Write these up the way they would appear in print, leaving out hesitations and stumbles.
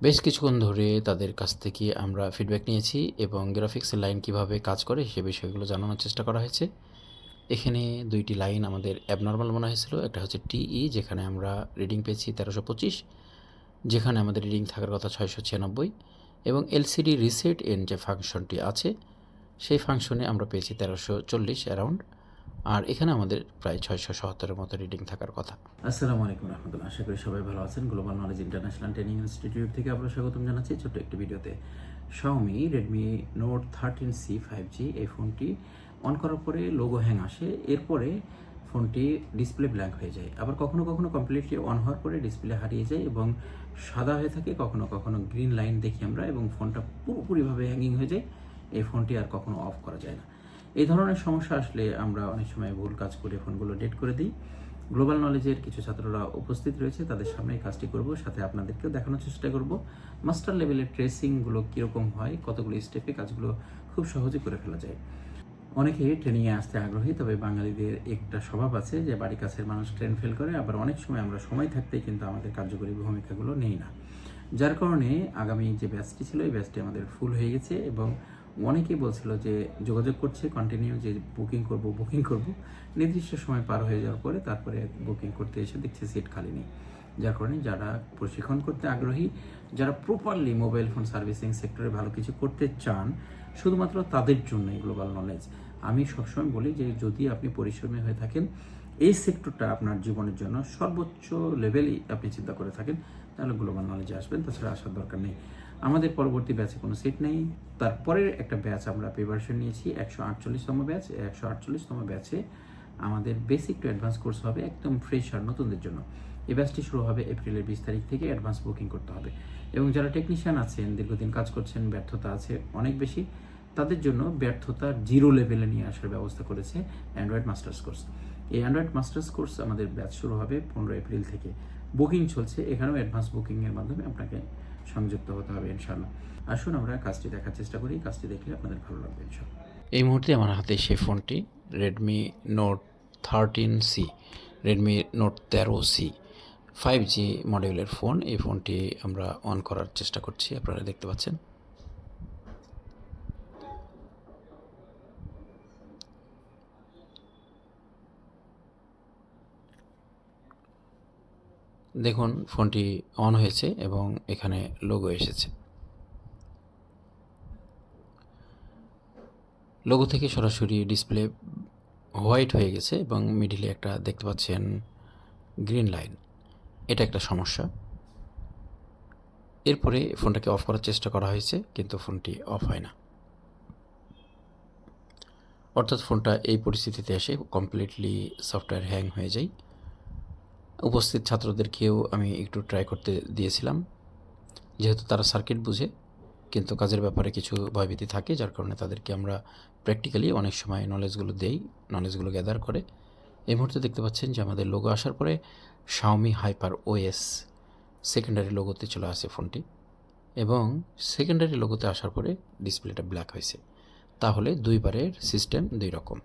বেশ কিছুক্ষণ ধরে তাদের কাছ থেকে আমরা ফিডব্যাক নিয়েছি এবং গ্রাফিক্সের লাইন কিভাবে কাজ করে সে বিষয়গুলো জানানোর চেষ্টা করা হয়েছে। এখানে ২টি লাইন আমাদের অ্যাবনরমাল মনে হয়েছিল। একটা হচ্ছে টিই, যেখানে আমরা রিডিং পেয়েছি ১৩২৫, যেখানে আমাদের রিডিং থাকার কথা ৬৯৬, এবং এলসিডি রিসেট এন যে ফাংশনটি আছে সেই ফাংশনে আমরা পেয়েছি ১৩৪০ অ্যারাউন্ড, আর এখানে আমাদের প্রায় ৬৭০-এর মতো রিডিং থাকার কথা। আসসালামু আলাইকুম রহমতুল্লাহ। আশা করি সবাই ভালো আছেন। Global knowledge international training institute থেকে আপনারা স্বাগতম জানাচ্ছি ছোট্ট একটি ভিডিওতে। Xiaomi Redmi Note 13C 5G এই ফোনটি অন করার পরে লোগো হ্যাং আসে, এরপরে ফোনটি ডিসপ্লে ব্ল্যাঙ্ক হয়ে যায়। আবার কখনো কখনো কমপ্লিটলি অন হওয়ার পরে ডিসপ্লে হারিয়ে যায় এবং সাদা হয়ে থাকে, কখনো কখনো গ্রিন লাইন দেখি আমরা এবং ফোনটা পুরোপুরিভাবে হ্যাঙ্গিং হয়ে যায়। এই ফোনটি আর কখনো অফ করা যায় না। এই ধরনের সমস্যা আসলে আমরা অনেক সময় ভুল কাজ করে ফোনগুলো ডেট করে দিই। গ্লোবাল নলেজের কিছু ছাত্ররা উপস্থিত রয়েছে, তাদের সামনে এই কাজটি করব, সাথে আপনাদেরকেও দেখানোর চেষ্টা করব মাস্টার লেভেলের ট্রেসিংগুলো কীরকম হয়, কতগুলো স্টেপে কাজগুলো খুব সহজে করে ফেলা যায়। অনেকে ট্রেনিংয়ে আসতে আগ্রহী, তবে বাঙালিদের একটা স্বভাব আছে যে বাড়ি কাছের মানুষ ট্রেন ফেল করে, আবার অনেক সময় আমরা সময় থাকতেই কিন্তু আমাদের কার্যকরী ভূমিকাগুলো নেই না। যার কারণে আগামী যে ব্যাচটি ছিল এই ব্যাচটি আমাদের ফুল হয়ে গেছে এবং অনেকেই বলছিল যে যোগাযোগ করছে কন্টিনিউ যে বুকিং করব, নির্দিষ্ট সময় পার হয়ে যাওয়ার পরে তারপরে বুকিং করতে এসে দেখছে সিট খালি নেই। যার কারণে যারা প্রশিক্ষণ করতে আগ্রহী, যারা প্রপারলি মোবাইল ফোন সার্ভিসিং সেক্টরে ভালো কিছু করতে চান, শুধুমাত্র তাদের জন্যই গ্লোবাল নলেজ। আমি সবসময় বলি যে যদি আপনি পরিশ্রমী হয়ে থাকেন, এই সেক্টরটা আপনার জীবনের জন্য সর্বোচ্চ লেভেলই আপনি চিন্তা করে থাকেন, তাহলে গ্লোবাল নলেজে আসবেন, তাছাড়া আসার দরকার নেই। আমাদের পরবর্তী ব্যাচে কোনো সিট নেই। তারপরের একটা ব্যাচ আমরা প্রিপারেশন নিয়েছি ১৪৮তম ব্যাচ। ১৪৮তম ব্যাচে আমাদের বেসিক টু অ্যাডভান্স কোর্স হবে একদম ফ্রেশ আর নতুনদের জন্য। এই ব্যাচটি শুরু হবে এপ্রিলের ২০ তারিখ থেকে। অ্যাডভান্স বুকিং করতে হবে এবং যারা টেকনিশিয়ান আছেন, দীর্ঘদিন কাজ করছেন, ব্যর্থতা আছে অনেক বেশি, তাদের জন্য ব্যর্থতা জিরো লেভেলে নিয়ে আসার ব্যবস্থা করেছে অ্যান্ড্রয়েড মাস্টার্স কোর্স। এই অ্যান্ড্রয়েড মাস্টার্স কোর্স আমাদের ব্যাচ শুরু হবে ১৫ এপ্রিল থেকে। বুকিং চলছে, এখানেও অ্যাডভান্স বুকিংয়ের মাধ্যমে আপনাকে সংযুক্ত হতে হবে ইনশাআল্লাহ। আসুন আমরা কাজটি দেখার চেষ্টা করি, কাজটি দেখলে আপনাদের ভালো লাগবে ইনশাআল্লাহ। এই মুহূর্তে আমার হাতে সেই ফোনটি Redmi note 13C, Redmi note 13C 5G মডেলের ফোন। এই ফোনটি আমরা অন করার চেষ্টা করছি, আপনারা দেখতে পাচ্ছেন। দেখুন ফোনটি অন হয়েছে এবং এখানে লোগো এসেছে। লোগো থেকে সরাসরি ডিসপ্লে হোয়াইট হয়ে গেছে এবং মিডিলে একটা দেখতে পাচ্ছেন গ্রিন লাইন। এটা একটা সমস্যা। এরপরে ফোনটাকে অফ করার চেষ্টা করা হয়েছে, কিন্তু ফোনটি অফ হয় না। অর্থাৎ ফোনটা এই পরিস্থিতিতে এসে কমপ্লিটলি সফটওয়্যার হ্যাং হয়ে যায়। উপস্থিত ছাত্রদেরকেও আমি একটু ট্রাই করতে দিয়েছিলাম, যেহেতু তারা সার্কিট বুঝে, কিন্তু কাজের ব্যাপারে কিছু ভয়ভীতি থাকে, যার কারণে তাদেরকে আমরা প্র্যাকটিক্যালি অনেক সময় নলেজগুলো গ্যাদার করে। এই মুহূর্তে দেখতে পাচ্ছেন যে আমাদের লোগো আসার পরে Xiaomi Hyper OS সেকেন্ডারি লোগোতে চলে আসে ফোনটি, এবং সেকেন্ডারি লোগোতে আসার পরে ডিসপ্লেটা ব্ল্যাক হয়েছে। তাহলে দুইবারের সিস্টেম দুই রকম।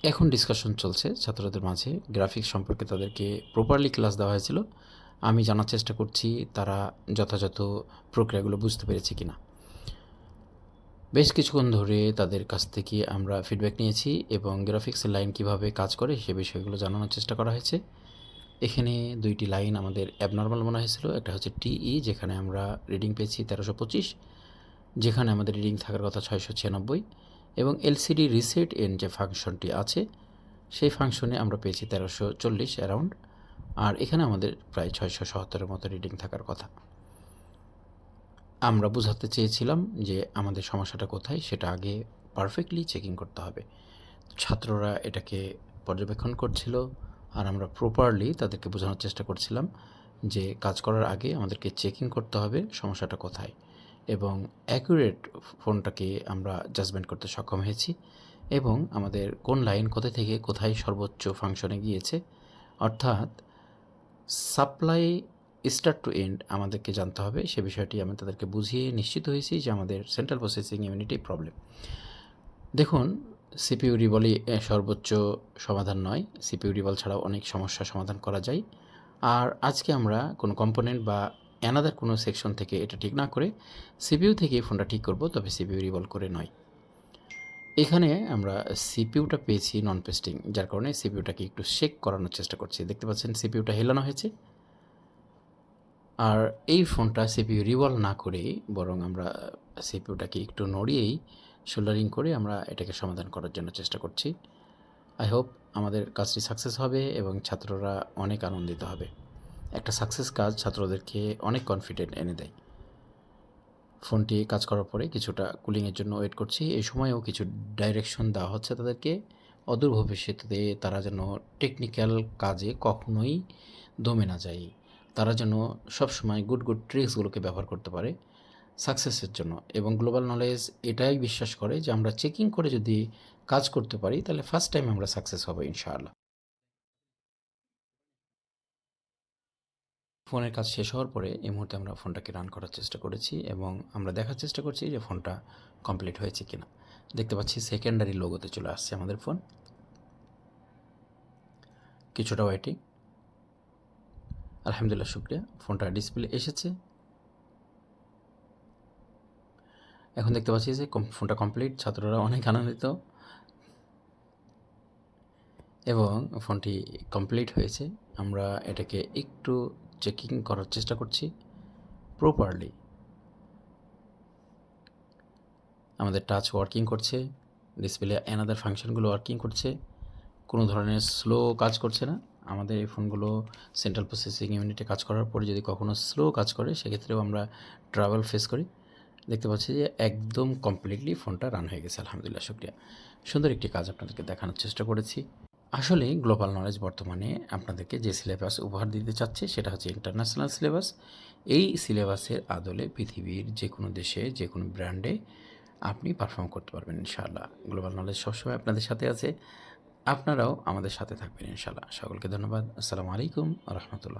এখন ডিসকাশন চলছে ছাত্রদের মাঝে, গ্রাফিক্স সম্পর্কে তাদেরকে প্রপারলি ক্লাস দেওয়া হয়েছিল। আমি জানার চেষ্টা করছি তারা যথাযথ প্রক্রিয়াগুলো বুঝতে পেরেছে কিনা। বেশ কিছুক্ষণ ধরে তাদের কাছ থেকে আমরা ফিডব্যাক নিয়েছি এবং গ্রাফিক্সের লাইন কিভাবে কাজ করে সে বিষয়গুলো জানানোর চেষ্টা করা হয়েছে। এখানে ২টি লাইন আমাদের অ্যাবনরমাল মনে হয়েছিল। একটা হচ্ছে টিই, যেখানে আমরা রিডিং পেয়েছি ১৩২৫, যেখানে আমাদের রিডিং থাকার কথা ৬৯৬, এবং এলসিডি রিসেট এন যে ফাংশনটি আছে সেই ফাংশনে আমরা পেয়েছি ১৩৪০ অ্যারাউন্ড, আর এখানে আমাদের প্রায় ৬৭০-এর মতো রিডিং থাকার কথা। আমরা বোঝাতে চেয়েছিলাম যে আমাদের সমস্যাটা কোথায় সেটা আগে পারফেক্টলি চেকিং করতে হবে। ছাত্ররা এটাকে পর্যবেক্ষণ করছিল, আর আমরা প্রপারলি তাদেরকে বোঝানোর চেষ্টা করছিলাম যে কাজ করার আগে আমাদেরকে চেকিং করতে হবে সমস্যাটা কোথায়, এবং অ্যাকুরেট ফোনটাকে আমরা জাজমেন্ট করতে সক্ষম হয়েছি, এবং আমাদের কোন লাইন কোথা থেকে কোথায় সর্বোচ্চ ফাংশনে গিয়েছে, অর্থাৎ সাপ্লাই স্টার্ট টু এন্ড আমাদেরকে জানতে হবে। সে বিষয়টি আমি তাদেরকে বুঝিয়ে নিশ্চিত হয়েছি যে আমাদের সেন্ট্রাল প্রসেসিং ইউনিটই প্রবলেম। দেখুন, সিপিইউ রিবলই সর্বোচ্চ সমাধান নয়। সিপিইউ রিবল ছাড়াও অনেক সমস্যার সমাধান করা যায়। আর আজকে আমরা কোনো কম্পোনেন্ট বা অ্যানাদার কোনো সেকশন থেকে এটা ঠিক না করে সিপিইউ থেকে এই ফোনটা ঠিক করব, তবে সিপিইউ রিভলভ করে নয়। এখানে আমরা সিপিইউটা পেয়েছি নন পেস্টিং, যার কারণে সিপিইউটাকে একটু শেক করানোর চেষ্টা করছি। দেখতে পাচ্ছেন সিপিইউটা হেলানো হয়েছে। আর এই ফোনটা সিপিইউ রিভলভ না করেই বরং আমরা সিপিইউটাকে একটু নড়িয়েই সোল্ডারিং করে আমরা এটাকে সমাধান করার জন্য চেষ্টা করছি। আই হোপ আমাদের কাজটি সাকসেস হবে এবং ছাত্ররা অনেক আনন্দিত হবে। একটা সাকসেস কাজ ছাত্রদেরকে অনেক কনফিডেন্ট এনে দেয়। ফোনটি কাজ করার পরে কিছুটা কুলিংয়ের জন্য ওয়েট করছি। এই সময়েও কিছু ডাইরেকশন দেওয়া হচ্ছে তাদেরকে, অদূর ভবিষ্যতে তারা যেন টেকনিক্যাল কাজে কখনোই দমে না যায়। তারা যেন সবসময় গুড ট্রিক্সগুলোকে ব্যবহার করতে পারে সাকসেসের জন্য। এবং গ্লোবাল নলেজ এটাই বিশ্বাস করে যে আমরা চেকিং করে যদি কাজ করতে পারি তাহলে ফার্স্ট টাইম আমরা সাকসেস হব ইনশাআল্লাহ। ফোনের কাজ শেষ হওয়ার পরে এই মুহূর্তে আমরা ফোনটাকে রান করার চেষ্টা করেছি এবং আমরা দেখার চেষ্টা করছি যে ফোনটা কমপ্লিট হয়েছে কিনা। দেখতে পাচ্ছি সেকেন্ডারি লোগোতে চলে আসছে আমাদের ফোন। কিছুটা ওয়েটিং। আলহামদুলিল্লাহ, শুক্রিয়া, ফোনটা ডিসপ্লে এসেছে। এখন দেখতে পাচ্ছি যে ফোনটা কমপ্লিট। ছাত্ররা অনেক আনন্দিত এবং ফোনটি কমপ্লিট হয়েছে। আমরা এটাকে একটু চেকিং করার চেষ্টা করছি প্রপারলি। আমাদের টাচ ওয়ার্কিং করছে, ডিসপ্লে অ্যানাদার ফাংশনগুলো ওয়ার্কিং করছে, কোনো ধরনের স্লো কাজ করছে না। আমাদের এই ফোনগুলো সেন্ট্রাল প্রসেসিং ইউনিটে কাজ করার পরে যদি কখনও স্লো কাজ করে সেক্ষেত্রেও আমরা ট্রাবল ফেস করি। দেখতে পাচ্ছি যে একদম কমপ্লিটলি ফোনটা রান হয়ে গেছে। আলহামদুলিল্লাহ, শুক্রিয়া। সুন্দর একটি কাজ আপনাদেরকে দেখানোর চেষ্টা করেছি। আসলে গ্লোবাল নলেজ বর্তমানে আপনাদেরকে যে সিলেবাস উপহার দিতে চাচ্ছে সেটা হচ্ছে ইন্টারন্যাশনাল সিলেবাস। এই সিলেবাসের আদলে পৃথিবীর যে কোনো দেশে যে কোনো ব্র্যান্ডে আপনি পারফর্ম করতে পারবেন ইনশাআল্লাহ। গ্লোবাল নলেজ সবসময় আপনাদের সাথে আছে, আপনারাও আমাদের সাথে থাকবেন ইনশাআল্লাহ। সকলকে ধন্যবাদ। আসসালামু আলাইকুম ওয়া রাহমাতুল্লাহ।